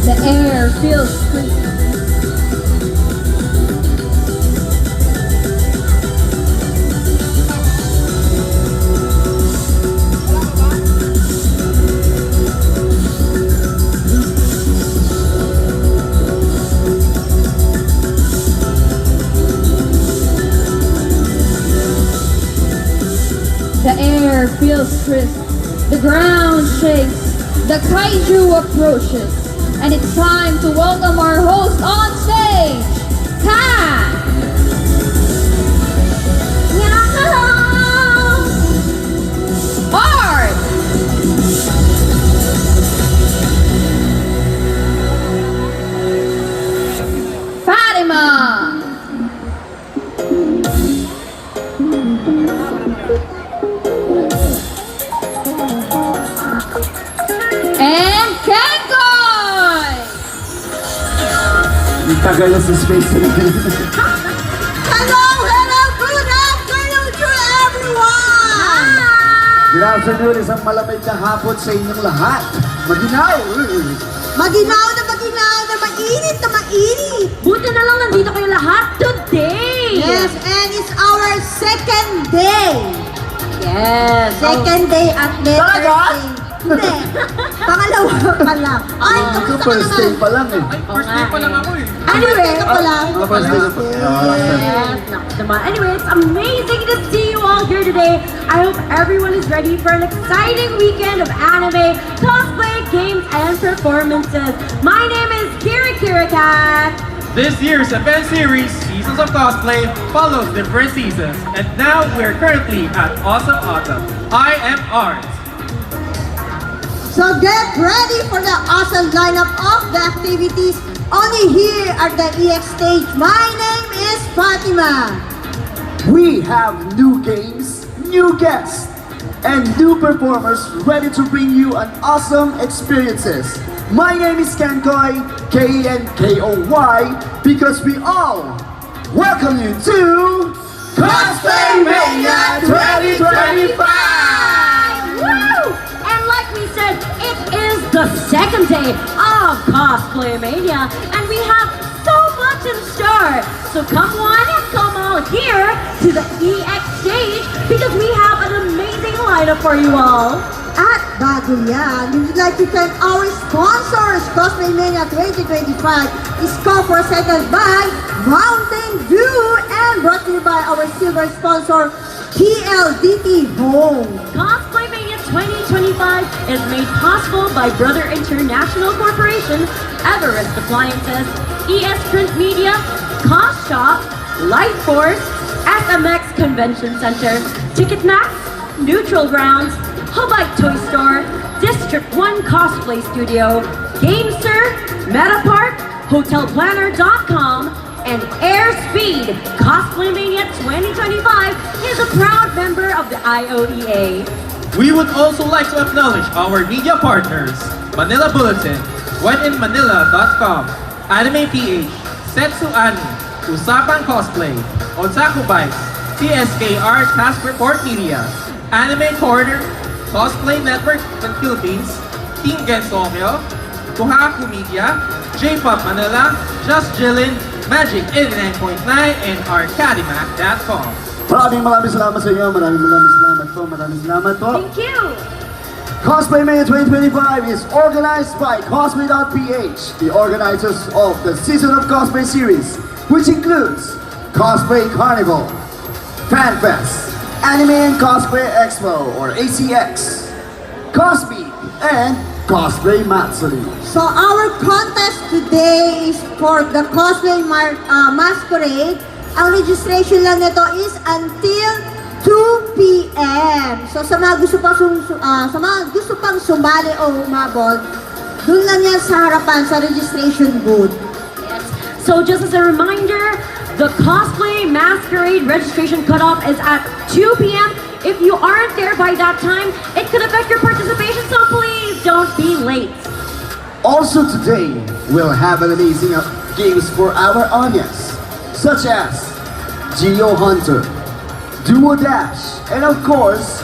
The air feels sweet. The air feels crisp. The ground shakes. The kaiju approaches. And it's time to welcome our host on stage, Kat! Art! Fatima! And Kenkoy! Yung tagal na sa space na yun. Hello, good afternoon to everyone! Good afternoon, isang malamig na hapon sa inyong lahat. Maginaw! Maginaw na mainit na mainit! Buti na lang nandito kayo lahat today! Yes, and it's our second day! Yes! Second day at letter Talaga? day. Hindi, pangalawa pa lang. Ay, Ito kamusta ka first day naman? pa lang eh. First day pa lang ako eh. Anyway, ka pa lang. First day na pa. Yes, naku naman. Anyway, it's amazing to see you all here today. I hope everyone is ready for an exciting weekend of anime, cosplay, games, and performances. My name is Kira Kat. This year's event series, Seasons of Cosplay, follows different seasons. And now we're currently at Awesome Autumn. I am Art. So get ready for the awesome lineup of the activities only here at the EX stage. My name is Fatima. We have new games, new guests, and new performers ready to bring you an awesome experiences. My name is Kenkoy, Kenkoy, because we all welcome you to Cosplay Mania 2025! Woo! And like we said, it is the second day of Cosplay Mania, and we have so much in store. So come one and come all here to the EX stage because we have an amazing lineup for you all. At bago yan, we would like to thank our sponsors. Cosplay Mania 2025 is co-presented by Mountain Dew and brought to you by our silver sponsor, PLDT Home. Cosplay Mania 2025 is made possible by Brother International Corporation, Everest Appliances, ES Print Media, Cost Shop, Light Force, SMX Convention Center, Ticketmax, Neutral Grounds, Hubite Toy Store, District 1 Cosplay Studio, Gamester, Metapark, HotelPlanner.com, and Airspeed. Cosplay Mania 2025 is a proud member of the IOEA. We would also like to acknowledge our media partners, Manila Bulletin, WhenInManila.com, Anime PH, Setsu Ani, Usapan Cosplay, Onsaku Bikes, TSKR Task Report Media, Anime Corner, Cosplay Network ng Philippines, Team Gensokyo, Kohaku Media, J-Pop Manila, Just Jillin, Magic 89.9, and Arcadimac.com. Maraming salamat sa inyo. Maraming salamat po. Thank you! Cosplay Mania 2025 is organized by Cosplay.ph, the organizers of the Season of Cosplay series, which includes Cosplay Carnival, FanFest, Anime and Cosplay Expo or ACX, Cosby, and Cosplay Matsuri. So our contest today is for the Cosplay Masquerade. Ang registration lang nito is until 2 p.m. So sa mga gusto pang sumali o umabot, Doon lang yan sa harapan, sa registration booth. Yes. So just as a reminder, the cosplay masquerade registration cutoff is at 2 p.m. If you aren't there by that time, it could affect your participation, so please don't be late. Also today, we'll have an amazing games for our audience, such as Geo Hunter, Duo Dash, and of course,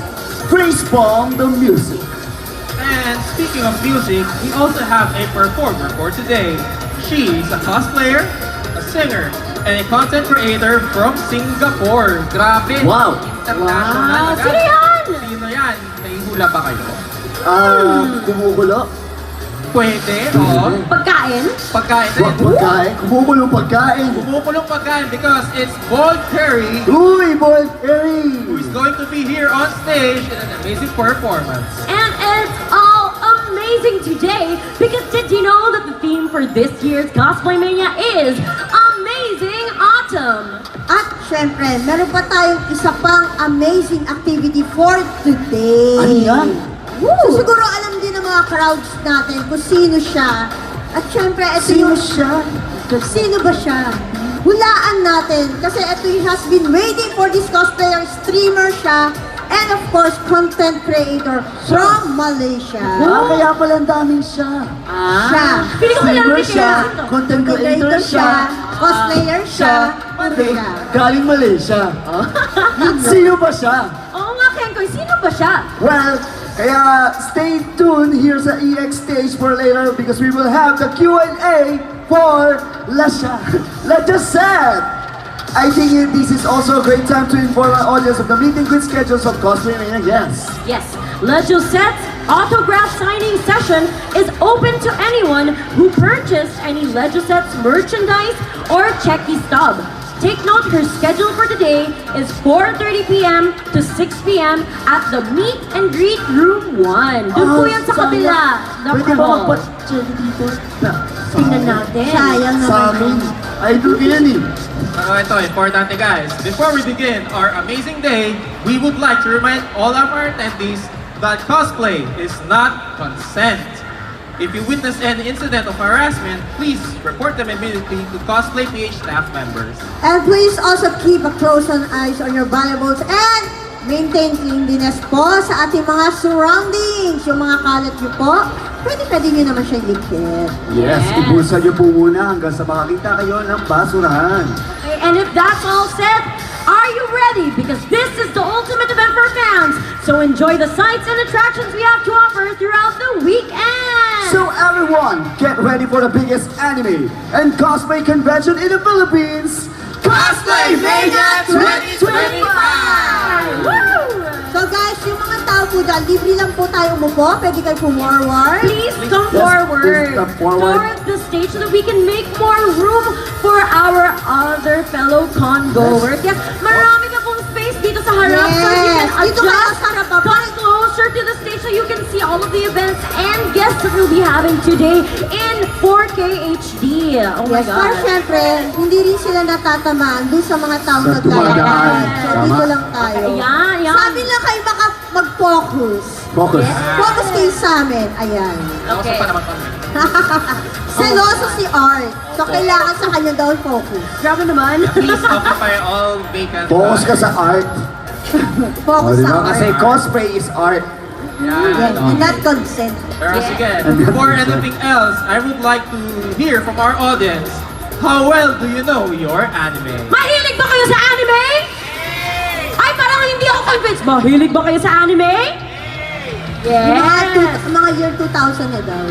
Freeze Bomb the Music. And speaking of music, we also have a performer for today. She's a cosplayer, a singer, and a content creator from Singapore. Grabe! Wow. International Wow. agad. Sino yan? Sino yan? Nahihula ba kayo? Kumukulo? Pwede, oo. Pagkain? Pagkain din. Pagkain? Kumukulong pagkain? Kumukulong pagkain because it's Bold Curry Uy, boy, who is Eric! going to be here on stage in an amazing performance. And it's all amazing today because did you know that the theme for this year's Cosplay Mania is Amazing Autumn? At syempre, meron pa tayong isa pang amazing activity for today. Ano yan? So siguro alam din ng mga crowds natin kung sino siya. At syempre, ito Sino yung... siya? Sino ba siya? Hulaan natin kasi ito yung has been waiting for this cosplayer, streamer siya, and of course, content creator from Malaysia. Kaya pala ang daming siya. Siya. Pili ko kilala Streamer ni siya, Kaya. content creator siya, cosplayer siya, puro siya. galing Malaysia. Sino ba siya? Oo nga, Kenkoy, sino ba siya? Well, kaya stay tuned here sa EX stage for later because we will have the Q&A for Lasha. Just said. I think this is also a great time to inform our audience of the meet and greet schedules of Cosplay Mania. Yes. Yes, Legio Set's autograph signing session is open to anyone who purchased any Legio Set's merchandise or checky stub. Take note, her schedule for today is 4:30 p.m. to 6 p.m. at the Meet and Greet Room 1. Doon po yan sa kabila. Pwede ba Hall. magpa-check dito? Tingnan natin. Sayang Sa naman. amin. Idol ko yan eh. Ito, importante guys. Before we begin our amazing day, we would like to remind all of our attendees that cosplay is not consent. If you witness any incident of harassment, please report them immediately to Cosplay PH staff members. And please also keep a close eyes on your valuables and maintain cleanliness po sa ating mga surroundings. Yung mga kalat niyo po, pwede nyo naman siyang likit. Yes, ibusan niyo po muna hanggang sa makakita kayo ng basurahan. Okay, and if that's all said, are you ready? Because this is the ultimate event for fans. So enjoy the sights and attractions we have to offer throughout the weekend. So everyone, get ready for the biggest anime and cosplay convention in the Philippines, Cosplay Mania 2025! Woo! So guys, yung mga tao po dyan, libre lang po tayo umupo. Pwede kayo forward. Please come Yes, forward. please come forward. Towards the stage so that we can make more room for our other fellow con-goers. Yes, marami ka pong space dito sa harap so you can Yes, dito kayo adjust, sa harap. come closer to the stage so you can see all of the events and guests that we'll be having today in 4K HD. Oh my Yes, pero God. syempre, hindi rin sila natatamaan dun sa mga taong Sa dumadaan. nagdadaan. So Tama. dito lang tayo. Ayan, ayan. Sabi lang kayo mag-focus. Focus. Focus kayo sa amin. Ayan. Also Okay. pa naman kami. Seloso si Art. So kailangan sa kanya daw focus. Grabe naman. Please occupy all vacant Focus ka sa art. Focus Diba? sa Kasi Art. cosplay is art. Yes, Yan. and not consent. Pero Yeah. sige, before anything else, I would like to hear from our audience, how well do you know your anime? Mahilig ba kayo sa anime? Ay, parang hindi ako convinced. Mahilig ba kayo sa anime? Yung Yes. mga year 2000 na daw.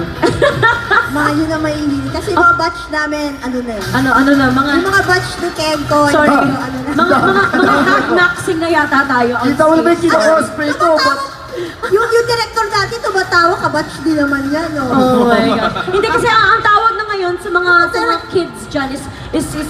mga yun na mahihilig. Kasi mga batch namin, ano na yun. Ano na, mga... Yung mga batch ni Kenko, Sorry. ano na. Mga hard-maxing na yata tayo on Kita mo naman stage. kina-cosplay ko. Yung director natin, tumatawa ka, batch din naman yan, no? Oh my God. Hindi kasi ang tawag na ngayon sa mga kids dyan is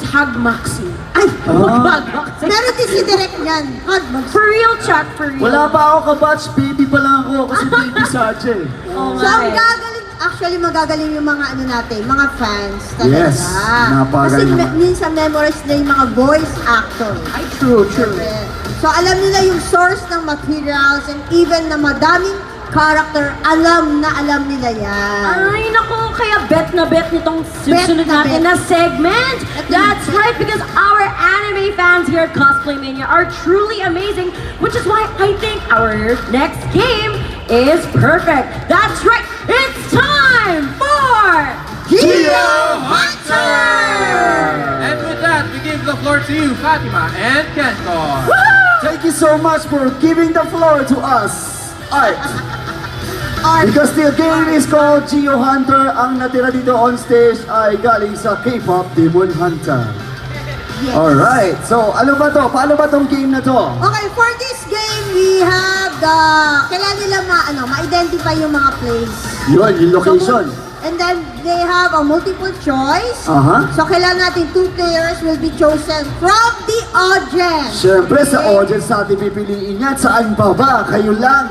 hagmaxing. Ay, hagmaxing. Meron din si Direk niyan. Hard mag- For real chat, for real. Wala pa ako kabatch, baby pa lang ako kasi baby Sache. Oh So, ang my. gagaling, actually magagaling yung mga ano natin, mga fans talaga. Yes, napakagaling Kasi naman. minsan memorize na yung mga voice actor. Ay, true. So, alam nila yung source ng materials and even na madaming character, alam nila yan. Ay, naku, kaya bet na bet nitong susunod na natin bet. na segment. That's right, because our anime fans here at Cosplay Mania are truly amazing, which is why I think our next game is perfect. That's right, it's time for Geo Hunter! And with that, we give the floor to you, Fatima and Kenton. Thank you so much for giving the floor to us, Art. Art. Because the game is called Geo Hunter, ang natira dito on stage ay galing sa K-pop Demon Hunter. Yes. Alright, so ano ba to? Paano ba tong game na to? Okay, for this game, we have kailangan nila ma-identify yung mga place. Yun, yung location. And then, they have a multiple choice. Aha. So, kailangan natin 2 players will be chosen from the audience. Siyempre, sa Okay? audience natin pipiliin yan. Saan pa ba? Kayo lang.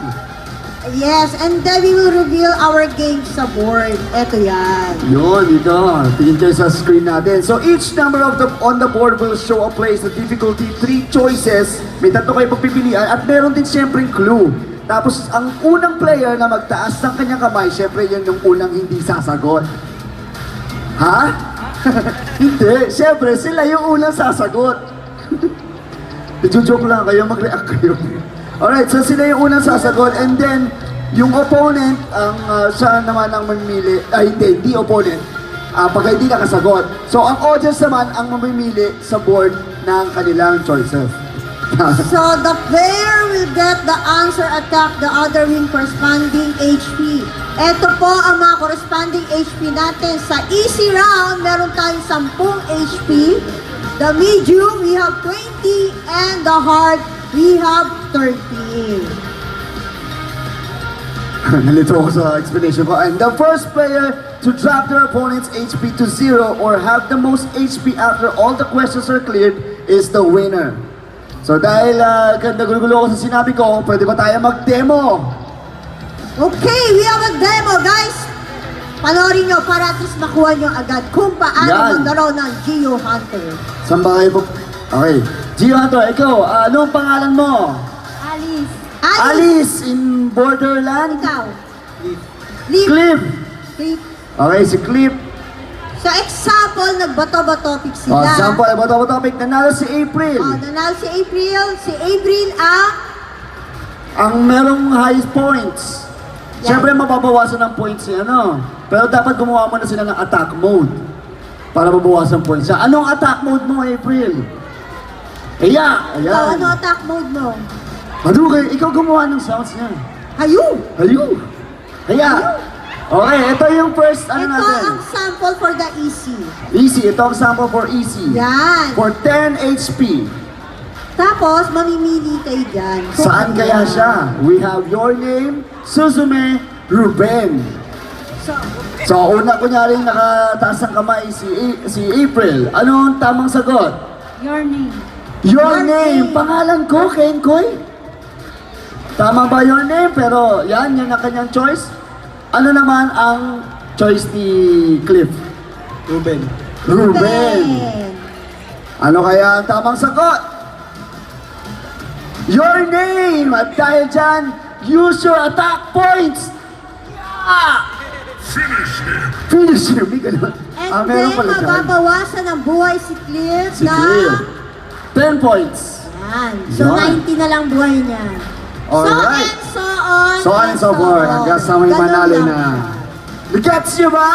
Yes, and then we will reveal our games sa board. Ito yan. Yun, ito. Tingin kayo sa screen natin. So, each number on the board will show a place, the difficulty, 3 choices. May 3 kayo pagpipilian at meron din siyempre clue. Tapos, ang unang player na magtaas ng kanyang kamay, siyempre yun yung unang hindi sasagot. Ha? Hindi. Siyempre, sila yung unang sasagot. I-joke lang kayo, mag-react kayo. Alright, so sila yung unang sasagot and then yung opponent, siya naman ang mamimili, hindi opponent, pag hindi nakasagot. So ang audience naman ang mamimili sa board ng kanilang choices. So, the player will get the answer attack the other wing corresponding HP. Ito po ang mga corresponding HP natin. Sa easy round, meron tayong 10 HP. The medium, we have 20. And the hard, we have 13. Nalito ako sa explanation ko. And the first player to drop their opponent's HP to 0 or have the most HP after all the questions are cleared is the winner. So dahil ganda gulo-gulo ako sa sinabi ko, pwede ba tayo mag-demo? Okay, we have a demo, guys. Panoorin nyo para at least makuha nyo agad kung paano Yan. maglaro ng Geo Hunter. Saan ba kayo? Okay. Gio Hunter, ikaw, ano ang pangalan mo? Alice. Alice in Borderland? Ikaw. Leaf. Cliff. Cliff. Okay, si Cliff. So, example, nagbato-bato-topic sila. Example, about topic, nanalo si April. Nanalo si April. Si April ang... Ang merong highest points. Yan. Siyempre, mababawasan ng points niya, ano? Pero dapat gumawa muna sila ng attack mode. Para mabawasan points siya. Anong attack mode mo, April? Ayan! Ikaw, Ayan! ano attack mode mo? Madugay, ikaw gumawa ng sounds niya. Hayu! Hayo! Kaya! Okay, ito yung first, ano Ito natin? ang sample for the easy. Easy, ito ang sample for easy. Yan. For 10 HP. Tapos, mamimili kayo dyan. Kung Saan ano kaya yan. siya? We have your name, Suzume Ruben. So, So, una kunyari nakataas ng kamay si April. Ano ang tamang sagot? Your name. Your Your name. name. Pangalan ko, Kenkoy. Tama ba your name? Pero yan ang kanyang choice. Ano naman ang choice ni Cliff? Ruben. Ruben. Ben. Ano kaya ang tamang sagot? Your name! At dahil dyan, use your attack points! Yeah! Finish him! May ganun. And Meron then, pala dyan. mababawasan ng buhay si Cliff Si na... Cliff. 10 points. Yan. So, Yan. 90 na lang buhay niya. Alright. So on. So on and so forth. Hanggang sa may Ganun manalo lang na. siya. Gets nyo ba?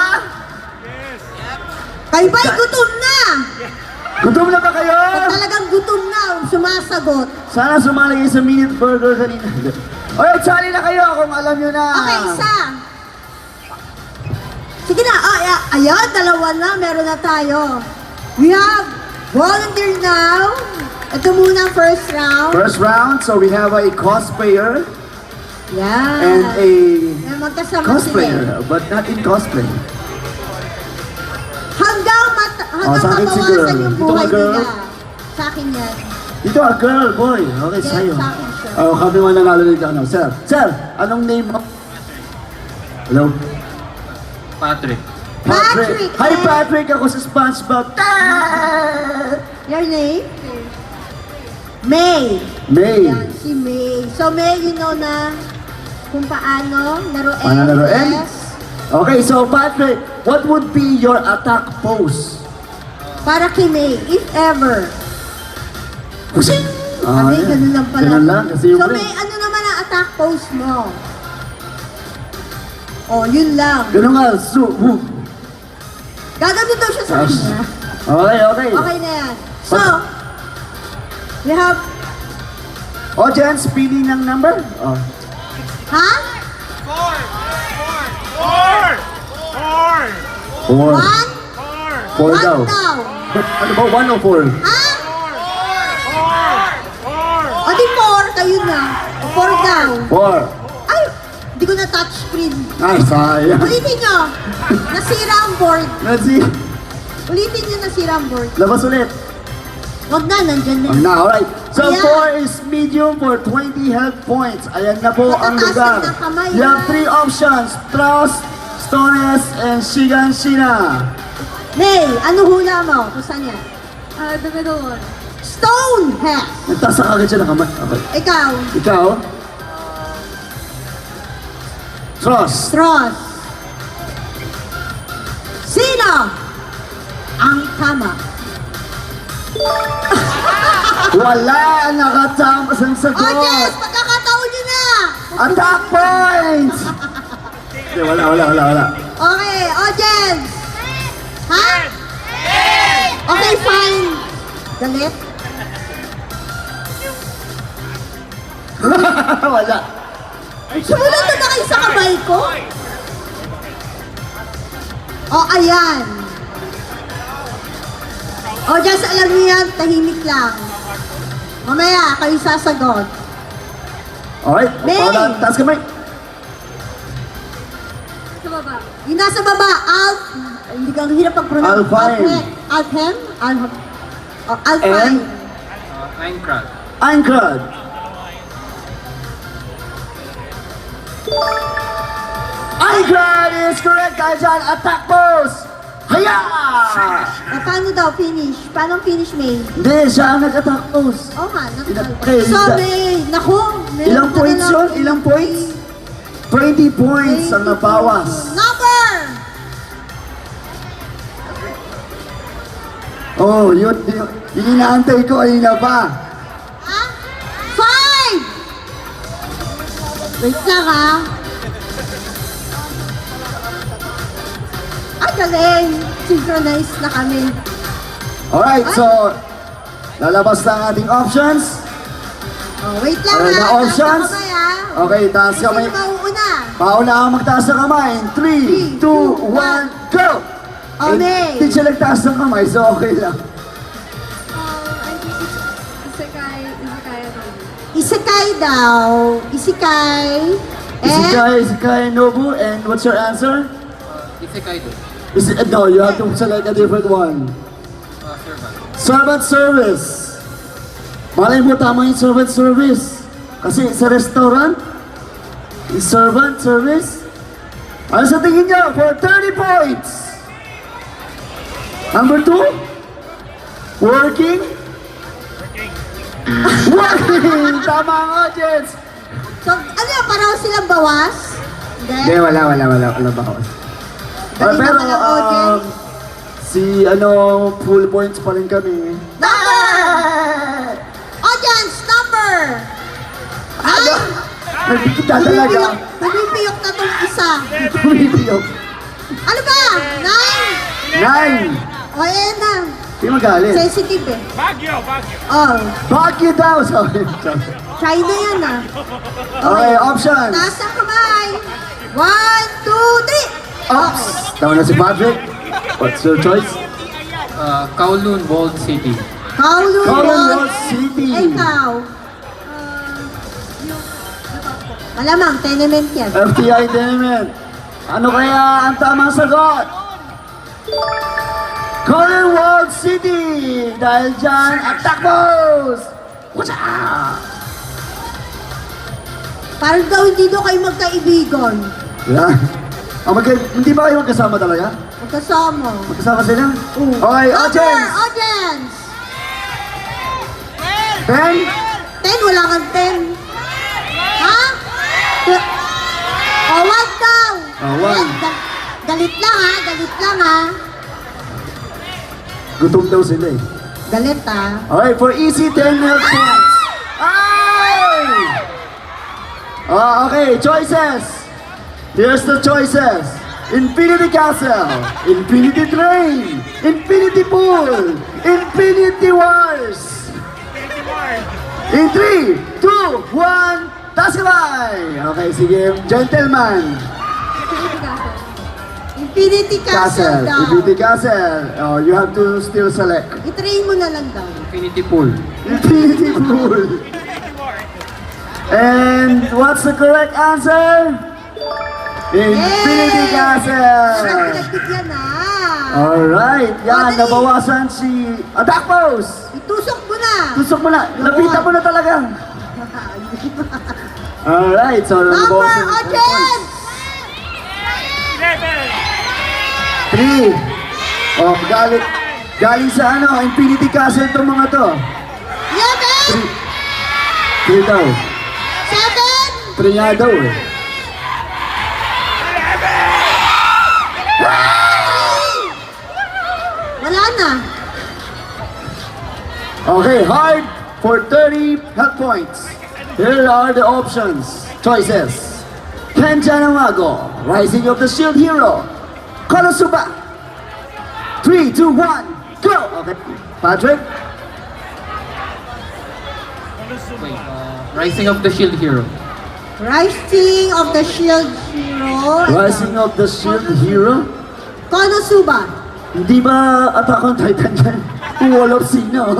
Kayo ba'y gutom na? Gutom na ba kayo? Pag talagang gutom na, sumasagot. Sana sumali kayo sa Minute Burger kanina. Alright, sali na kayo kung alam nyo na. Okay, isa. Sige na. Ayan, dalawa na. Meron na tayo. We have volunteer now. Ito muna ang first round. First round, so we have a cosplayer Yan. and a Yan, magkasama cosplayer, sila. but not in cosplay. Hanggang sa akin si mabawasan girl. yung Dito buhay ka, girl. nila. Sa akin yan. Dito, a girl, boy. Okay, Yes, sa'yo. sa akin siya. Oh, kami man nanalo dito. Ano, sir. Sir, anong name mo? Hello? Patrick. Patrick, Hi, eh. Patrick. Ako sa SpongeBob. Your name? May. May. Yan, si May. So, May, you know na kung paano laruin. Paano laruin? Yes. Okay, so Patrick, what would be your attack pose? Para kay May, if ever. Ah, May, yeah. ganun lang pala. Ganun lang, kasi yung So May, ano naman ang attack pose mo? Oh, yun lang. Ganun nga, woo. Gagano daw siya sa kanya. Okay, okay. Okay na yan. So, we have, Audience, pili ng number. Oh. ha? Four. One? Four One daw. daw. Ano ba, 1 o 4? Ha? O di 4, kayo na. O 4 daw. 4. Ay, hindi ko na touch screen. Ay, sayang. Ulitin nyo. Nasira ang board. Let's see. Ulitin nyo nasira ang board. Labas ulit. Wag na, nandyan na. Oh, na, alright. So, Ayan. 4 is medium for 20 health points. Ayan na po ang Matataas lugar. ng kamay, You have ha? 3 options. Trust, Stones, and Shigan Shina. May, ano hula mo? Kung saan yan? The middle one. Stone hat. Nagtasa ka agad siya ng kamay. Okay. Ikaw, Ikaw? Trust. Tross. Sino ang tama? Wala! Nakatama sa sagot! Audience, pagkakataon nyo na! Attack points! Okay, wala. Okay, audience! Ha? Okay, fine. Galit? Wala. Sumunod na kayo sa kamay ko? O, ayan. Audience, alam niyo yan, tahimik lang. Mamaya, kayo sasagot. Alright, May! Paula, taas kamay. Sa baba. Yung nasa baba, hindi ka hirap pag-pronounce. Alpine. Alpine? Alpine. Minecraft. Anchored. Anchored is correct, guys. Yan, attack pose. Haya! Paano daw finish? Paano finish, May? Hindi, siya ang nag-attack pose. Oo nga, Okay, So, May, naku. meron Ilang ka points na yun? lang. Ilang points? 20 points ang nabawas. Number! Oh, yun inaantay ko kanina pa. Ha? 5! Wait lang, ha? Ay, galing. Synchronize na kami. Alright, so lalabas na ang ating options. Oh, wait lang, Alright, ha? na options? Taas na kamay, ha? Okay, taas Sino kamay. mauuna? Pauna ang magtaas ng kamay. 3, 2, 1, go! Oh, May. Hindi siya nagtaas ng kamay, so okay lang. I think it's Isekai Isekai daw. Isekai. And Isekai Nobu, and what's your answer? Isekai do. No, you have to select a different one. Servant. Servant service. Malay mo, tama yung servant service. Kasi sa restaurant, yung servant service. Ano sa tingin niyo? For 30 points. Number 2? Working? Working! Tama ang audience. so, ano yan? Pareho silang bawas? Hindi, wala bawas. Dali Pero, naman ang audience. full points pa rin kami. Number! Audience, number! Ano? Nagpikita talaga. Nabibiyok na tong isa. Tumibiyok. Ano ba? 9? 9. O, ayan na. Hindi magalit. Sensitive eh. Oh, Baguio daw, sabi. China yan ah. Okay, options. Taas ang kamay. 1, 2, 3. Ops. Tama na si Patrick. What's your choice? Kowloon Walled City. Kowloon Commonwealth City. Ikaw. Malamang, tenement yan. FTI Tenement. Ano kaya ang tamang sagot? Commonwealth City. Dahil dyan, attack pose. What's up? Parang daw hindi daw kayo magkaibigan. Yeah. Hindi ba kayo magkasama talaga? Magkasama. Magkasama sila? Oo. Okay, Number, audience. audience. 10? 10, wala kang 10. Ha? One. Galit lang ha, galit lang ha. Gutom daw sila eh. Galit ha. Alright, for easy 10 health points. Ay! Okay, choices. Here's the choices. Infinity Castle, Infinity Train, Infinity Pool, Infinity Wars. In 3, 2, 1, taskabay! Okay, sige, gentleman. Infinity Castle daw. Infinity Castle. Oh, you have to still select. I-train mo na lang daw. Infinity Pool. Infinity Pool. And what's the correct answer? Infinity Yay! Castle. Pinagbigyan na. Alright, yan, Dali. nabawasan si attack pose. Itusok mo na. Tusok mo na, lapitan mo na talaga. Alright, so Number nabawasan ng 10 audience. points. 3. Oh, galing sa ano, Infinity Castle itong mga to. 11, 3 daw. 7, 3 nga daw eh. wala na. Okay, hard for 30 health points. Here are the options, choices. Ken Janamago, Rising of the Shield Hero. Konosuba. 3, 2, 1, go! Okay, Patrick. Wait, Rising of the Shield Hero. Rising of the Shield Hero. Rising of the Shield Hero. Konosuba. Hindi ba Attack on Titan yan? Wall of Sino.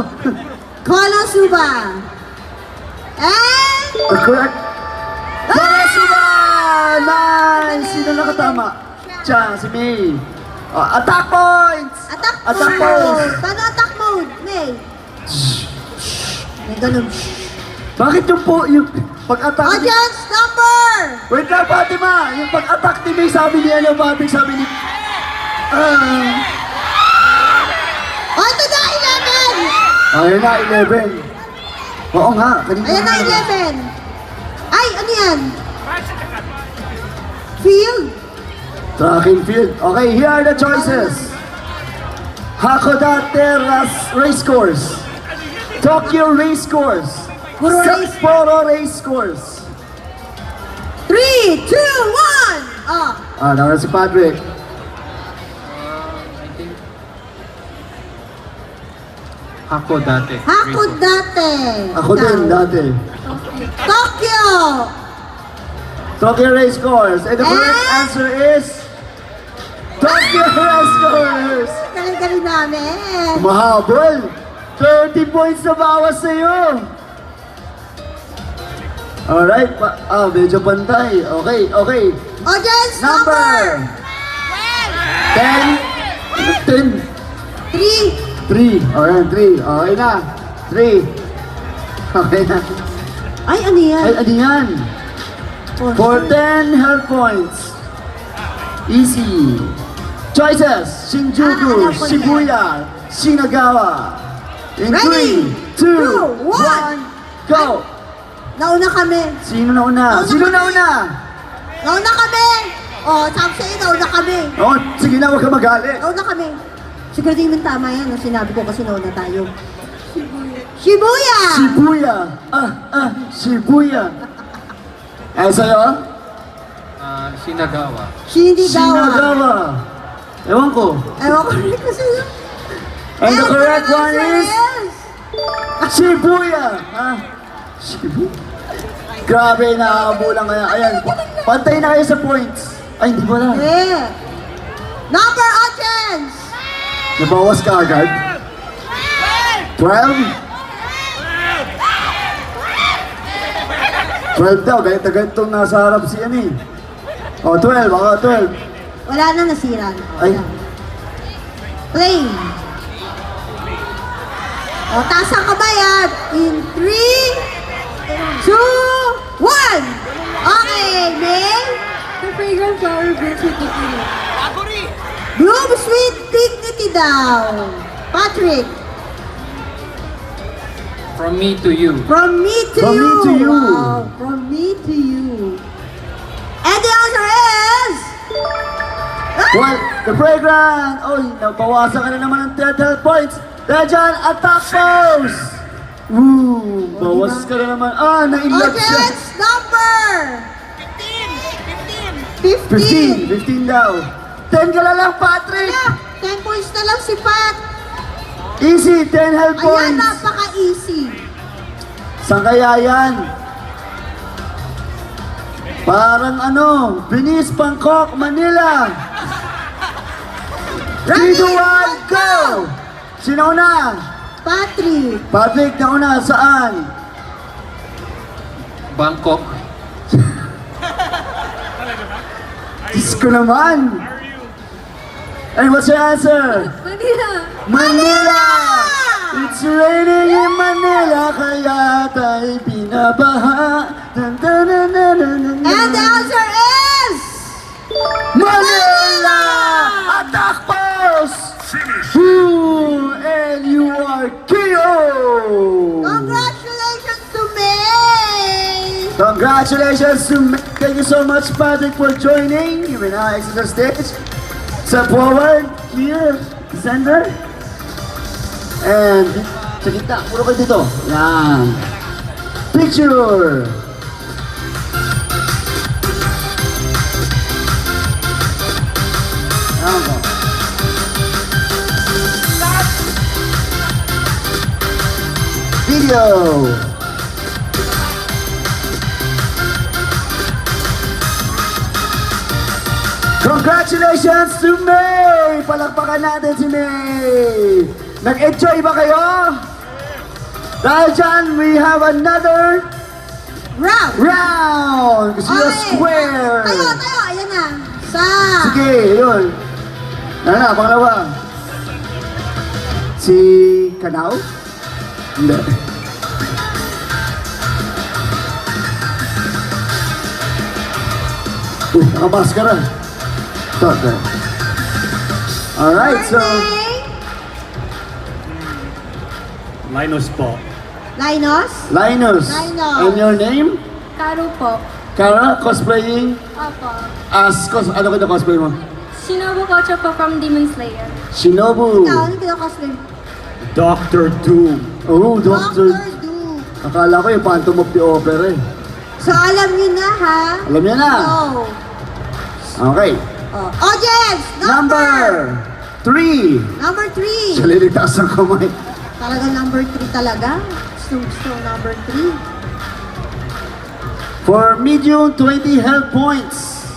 Konosuba. And Correct. Konosuba! Nice! Sino nakatama? Siya, si May. Attack points! attack Attack mode. points! Paano attack mode? May. May ganun. Bakit yung pag-attack ni... Audience number. Wait lang, Fatima! Yung pag-attack ni May, sabi ni ano, Patrick, sabi ni... On to the 11. Ayun na, 11. Oo nga, kanina. Ayan na 11. Ay, ano yan? Field. Track and field. Okay, here are the choices. Hakodate Race Course. Tokyo Race Course. Puro race. Sapporo Race Course. 3, 2, 1. Oh. Nauna si Patrick. I think... Hakodate. Hakodate. Ako din, dati. Tokyo. Tokyo Race Course. And the correct And- answer is... Tokyo Race Course. Galing-galing namin. Mahabol. 30 points na bawas sa'yo. Alright. Medyo pantay. Okay, okay. Audience Number number. 10. 3. 3. Alright, 3. Okay na. 3. Okay na. Ay, ano yan? Ay, ano yan? Oh, For 10 health points. Easy. Choices. Shinjuku, alam ko yan. Shibuya, Shinagawa. In Ready? 3, 2, 2, 1, go! Nauna kami. Sino nauna? Nauna Sino kami. nauna? Nauna kami. Oh, sabi sa'yo, nauna kami. Oh, sige na, huwag ka magalit. Nauna kami. Siguro din yung tama yan. Ang sinabi ko kasi nauna tayo. Shibuya. Shibuya. Shibuya. Eh, sa'yo? Shinagawa. Shinagawa. Ewan ko. Ewan ko rin kasi. And the Ewan ko correct rin one ang is... answer Shibuya! Shibuya? Grabe, nakabulang kaya. Ayan, pantay na kayo sa points. Ay, hindi wala. Eh. Number audience. Nabawas ka agad? 12? 12 daw, kahit agad itong nasa harap si ano eh. O, 12, baka 12. Wala na, nasira na. Ay. Play. O, taas ang kabayan. In 3, 2, 1. Okay, May. The fragrance flower blooms with dignity. Bloom sweet dignity daw. Patrick. From me to you. From me to From you. me to you. Wow, from me to you. And the answer is... Well, the fragrant! Oy, nabawasan ka na naman ng 10 health points. Dahil dyan, attack pose! Woo! Bawas ka na naman. Ah, na-inlove siya. Audience number 15. 15 daw. 10 ka na lang, Patrick! Kaya, 10 points na lang si Pat. Easy, 10 health Ayan, points. napaka-easy. Saan kaya yan? Parang ano, Venice, Bangkok, Manila. 3, 2, 1, go! Sino na? Patrick. Patrick, nauna, saan? Bangkok. Diyos ko naman. And what's your answer? Manila! Manila! It's raining in Manila, kaya tayo binabaha. Dun, dun, dun, dun, dun, dun, dun. And the answer is... Manila! Attack pose! Ooh, and you are KO! Congratulations to May! Congratulations to me. Thank you so much, Patrick, for joining. You may now exit the stage. Step forward, here, center. And sa gitna, puro kayo dito. Yan. Picture! Yan po. Video! Congratulations to May! Palakpakan natin si May! Nag-enjoy ba kayo? Dahil dyan, we have another round! Gusto nyo Okay. square! Tayo, ayan na. Sige, yun. Ano na, pangalawa. Si Kanaw? Hindi. Nakabaskara. Ito. Alright, so... Morning. Linus po. Linus? Linus. Linus. And your name? Karo po. Kara, cosplaying Opo. as... ano kita cosplay mo? Shinobu Kocho po from Demon Slayer. Shinobu. Ikaw, ano kinakosplay? Dr. Doom. Oh, Doctor. Dr. Doom. Akala ko yung Phantom of the Opera eh. So, alam niyo na, ha? Alam niyo na. Oh. Okay. Oh. Audience, Number 3. Number 3. Siya liligtas ng kamay. Talaga number 3 talaga. Gusto number 3. For medium, 20 health points.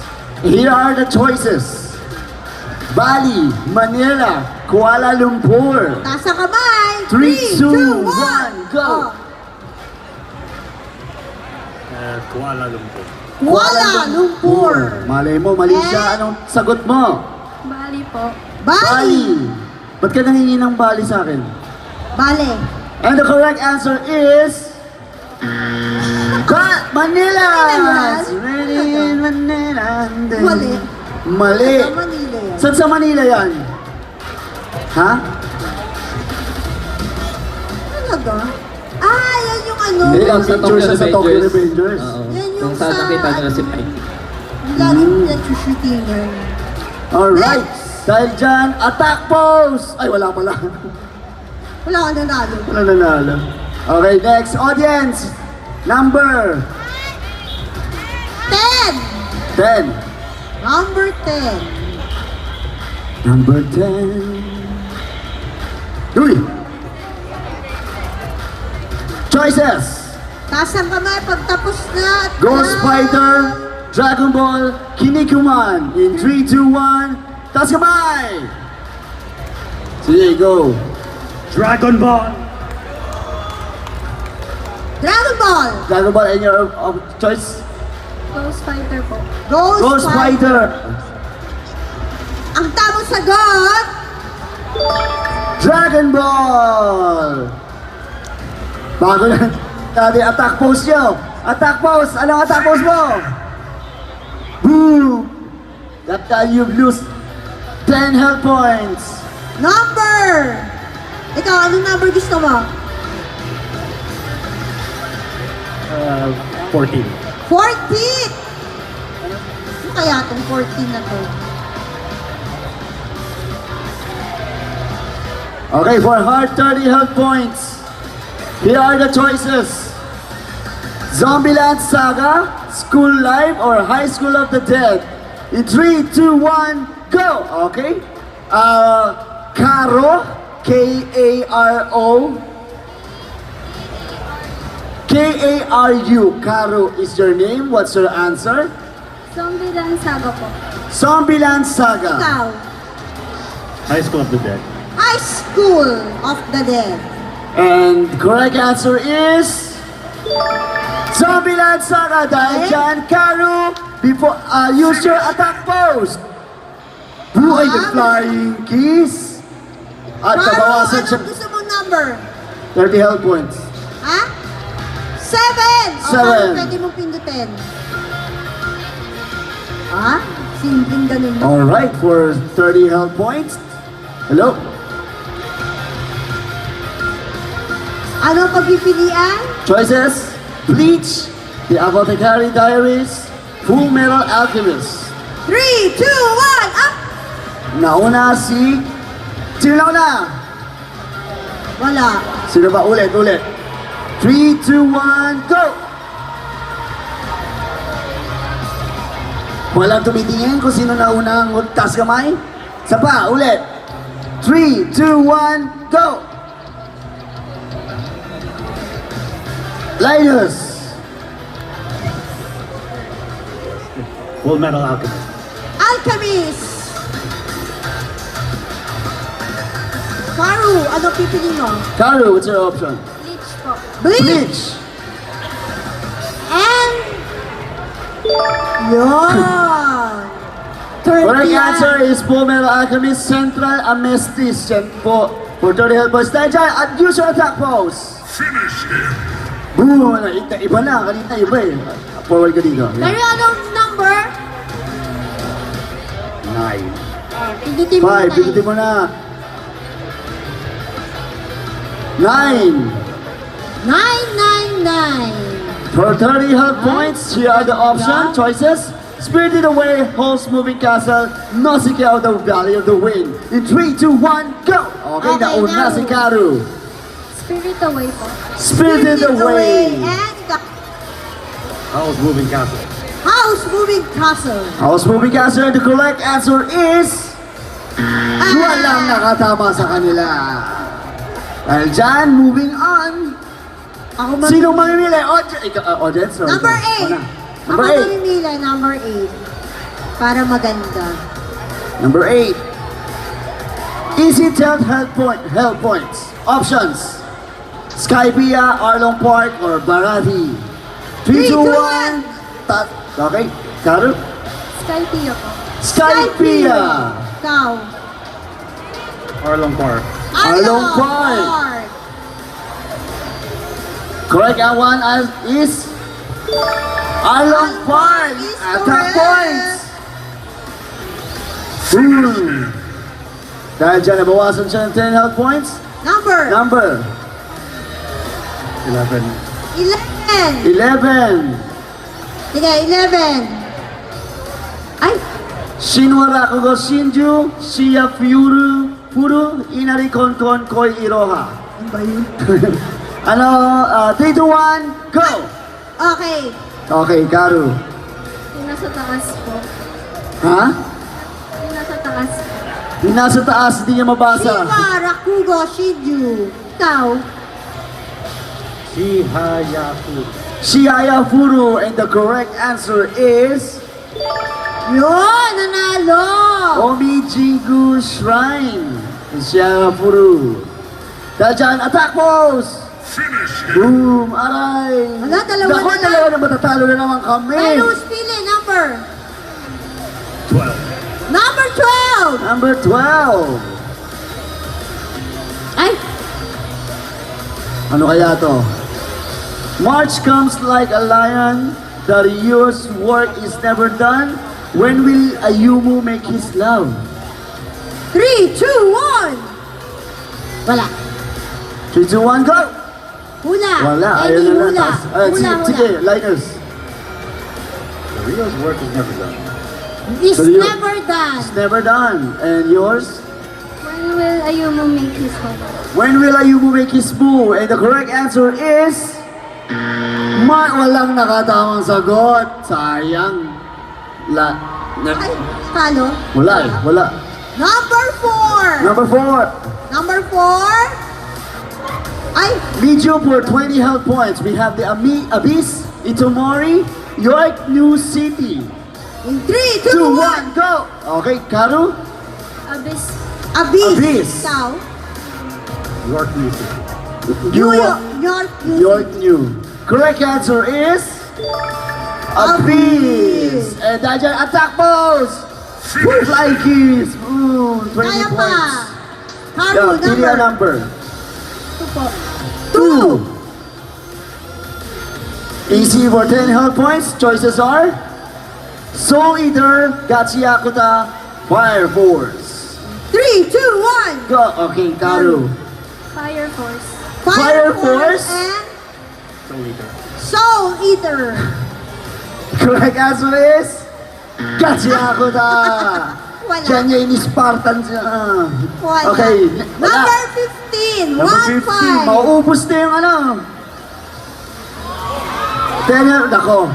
Here are the choices. Bali, Manila, Kuala Lumpur. Taas ang kamay. 3, 2, 1, go! Oh. Kuala Lumpur. Kuala Lumpur. Malay mo, mali siya. Anong sagot mo? Bali po. Bali. Ba't ka nangingi ng Bali sa akin? Bali. And the correct answer is... Manila! Manila. Ready in Manila. Mali. Mali. Sa Manila yan. Saan sa Manila yan? Ha? Talaga? Ah, yan yung ano. Hindi lang sa picture siya sa Tokyo Revengers. Revengers. Oo. Yan yung Kung saan sa- nakita nila si Mike. Lagi pinag-shooting yan. Alright. Dahil dyan, attack pose! Ay, wala pala. Wala ka nanalo. Wala nanalo. Okay, next. Audience. Number 10. 10. Number 10. Number 10. Uy! Choices. Taas ang kamay pagtapos na. Ghost Fighter, Dragon Ball, Kinnikuman. In 3, 2, 1. Taas kamay! Sige, go. Dragon Ball. Dragon Ball. Dragon Ball and your choice? Ghost Fighter po. Ghost Fighter. Ang tamang sagot. Dragon Ball! Bago na natin attack pose nyo. Attack pose! Anong attack pose mo? Boom! That time you've lost 10 health points. Number. Ikaw, anong number gusto mo? 14. 14. Ano kaya itong 14 na to? Okay, for hard 30 health points, here are the choices. Zombieland Saga, School Life, or High School of the Dead. In 3, 2, 1, go! Okay? Karo, K-A-R-O. K-A-R-U, Karo is your name. What's your answer? Zombieland Saga po. Zombieland Saga. Ikaw. High School of the Dead. High School of the Dead. And correct answer is Zombieland Saga. Dahil dyan, Karo, before, use your attack pose. Buhay the flying kiss. At Karo, kabawasan siya anong gusto mong number? 30 health points. Ha? 7! O, Seven. Karo, pwede mong pindutin. Ha? Simpleng ganun mo. Alright, for 30 health points. Hello? Ano pagpipilian? Choices: Bleach, The Apothecary Diaries, Full Metal Alchemist. 3, 2, 1, up! Nauna si... Sino nauna? Wala. Sino ba? Ulit. 3, 2, 1, go! Walang tumitingin kung sino nauna ang taas kamay. Isa pa, ulit. 3, 2, 1, go! Linus! Full Metal Alchemist. Alchemist! Karu, ano pipili mo? Karu, what's your option? Bleach po. Bleach! Bleach! And... Yun! Correct answer is Full Metal Alchemist Central Amnestis. Yan po. For 30 health points. Dahil dyan, at use your attack pose. Finish him! Boom! Iba na. Kanina iba eh. Forward ka dito. Pero anong number? 9. Pindutin mo 5. na. Pindutin mo na. 9. 999. For 30 health points, here are the option choices. Spirited Away, Halls Moving Castle, Nausicaa of the Valley of the Wind. In 3, 2, 1, go! Okay, Okay, nauna now. si Karu. Spirit Away po. Spirited Away. And the House Moving Castle. House Moving Castle. House Moving Castle, the correct answer is... Walang nakatama sa kanila. Dahil dyan, moving on. Ako mag- Sinong mamimili? Audience? Sorry. Number 8. Ano? Ako Number 8. mamimili, number 8. Para maganda. Number 8. Easy 10 health points. Options. Skypia, Arlong Park, or Barati. 3, 2, 1. Okay. Karu? Skypea po. Skypia. Ikaw. Arlong Park. Arlong Park. Correct one is Arlong Park. is Attack correct. points. Dahil dyan, nabawasan siya ng 10 health points. Number. Number 11. 11. 11. Sige, 11. Ay, Shinwarakugo Shinju, Shiya Furu, Inari Konkon Koi Iroha. ano ba yun? Ano, 3, 2, 1, go! Okay. Okay, Karu. Yung nasa taas po. Ha? Yung nasa taas po. Yung nasa taas, hindi niya mabasa. Shiwa, Rakugo, Shiju. Ikaw. Shihayaku. Shihaya Furu, and the correct answer is Yun, nanalo. Omijigu Shrine. Shihaya Furu. Dahil dyan, attack pose! Boom! Aray! Wala, dalawa Naku, na lang. dalawa na matatalo na naman kami. Pero pili, number. 12. Number 12. Number 12. Ay, Ano kaya to? March comes like a lion, the year's work is never done. When will Ayumu make his love? 3, 2, 1. Wala. 3, 2, 1, go! Hula. Wala, Any ayaw na hula. lang. Hula, Sige, hula. Linus. The real's work is never done. It's So you- never done. It's never done. And yours? When When will Ayumu make his home? When will Ayumu make his move? And the correct answer is... walang nakatamang sagot. Sayang. Ay, talo. Wala eh, wala. Number 4. Number 4. Number 4. Ay, Lead you for 20 health points. We have the Abyss, Itomori, York New City. in 3, 2, 2, 1, 1. go! Okay, Karu? Abyss. Abyss. Abyss. Ikaw. York Music. York New. Correct answer is... Abyss. And dahil attack pose! Fly kiss! 20 Kaya pa. points. Karu, Yeah, pili ang number. number. 2 po. 2. Easy for 10 health points. Choices are Soul Eater, Gachiakuta, Fire Force. 3, 2, 1. Go. Okay, Karu. Fire Force. Fire Force. and So later. Soul Eater. Correct answer is Gachiakuta. Wala. Diyan niya ini-Spartan siya. Wala. Okay. Wala. Number 15. Number 1, 15. 5. Mauubos na yung ano. 10, nako.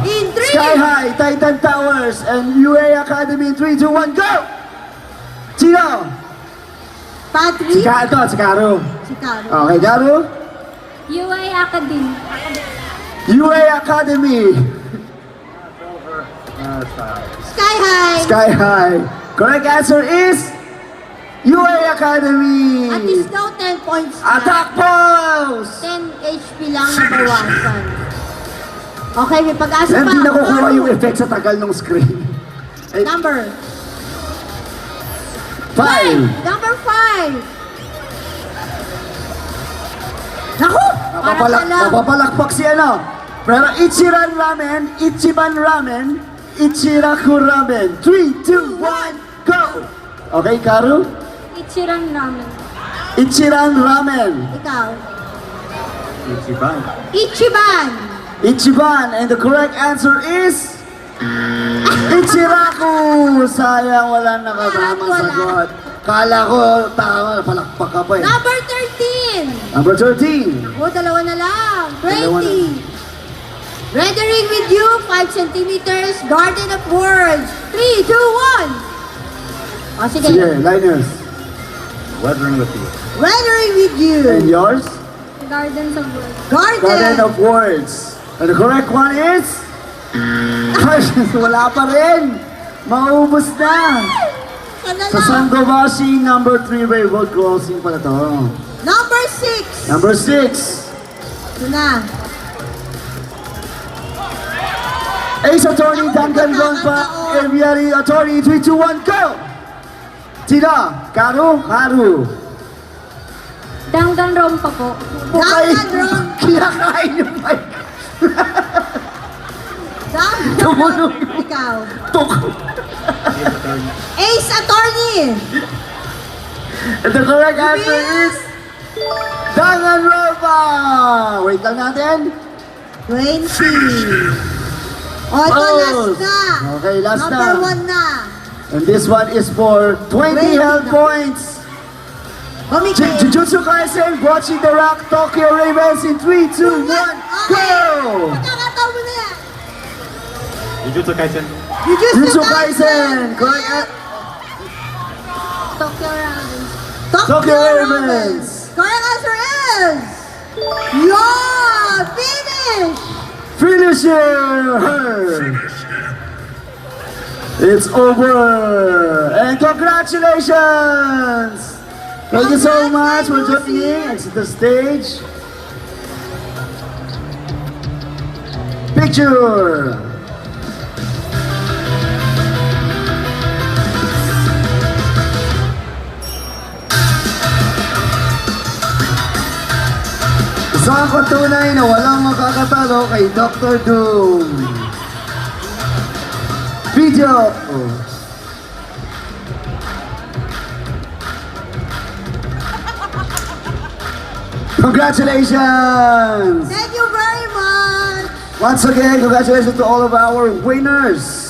In 3. Sky High, Titan Towers, and UA Academy. 3, 2, 1, go! Sino? Patrick. Si Karu. Si Karu. Okay, Karu. UA Academy. UA Academy. Sky High. Sky High. Correct answer is UA Academy. At least daw 10 points na. Attack pose! 10 HP lang nabawasan. Okay, may pag-asa pa. Hindi nakukuha Karu. yung effect sa tagal ng screen. Number 5. Number 5. Naku! Para pala. Napapalakpak si ano. Pero Ichiran Ramen, Ichiban Ramen, Ichiraku Ramen. 3, 2, 1, go! Okay, Karu? Ichiran Ramen. Ichiran Ramen. Ikaw. Ichiban. Ichiban. Ichiban. And the correct answer is... Ichiraku! Sayang, wala nakatamang Wala. sagot. Kala ko, tama, palakpak ka pa eh. Number 13. Number 13. O, dalawa na lang. Dalawa 20. Rendering with you, 5 centimeters, Garden of Words. 3, 2, 1. O, sige. Sige, Linus. Weathering with you. Rendering with you. And yours? Gardens of World. Garden of Words. And the correct one is... Wala pa rin. Maubos na. Sana Sa lang. Sangobashi, number 3 railroad crossing pala to. Number 6. Number 6. Ito na. Ace Attorney, Duncan Ronpa, Aviary Attorney, 3, 2, 1, go! Sino? Karu? Karu. Danganronpa po. Danganronpa. Kinakain yung mic. Tumunog. Ikaw. Tuk. Ace Attorney. And the correct answer is... Danganronpa! Wait lang natin. 20. O, ito, last na. Okay, last Number na. 1 na. And this one is for 20 20 health na. points. Bumigay. Jujutsu Kaisen, Watching the Rock, Tokyo Ravens in 3, 2, 1, go! Pagkakataon mo na yan. Jujutsu Kaisen. Jujutsu Kaisen, correct? Tokyo Ravens. Tokyo Ravens. Correct answer is... Yeah! Finish! Finisher! It's over! And congratulations! Thank you so much for joining. Exit the stage. Picture! Isang patunay na walang makakatalo kay Dr. Doom. Video! Congratulations! Thank you very much! Once again, congratulations to all of our winners.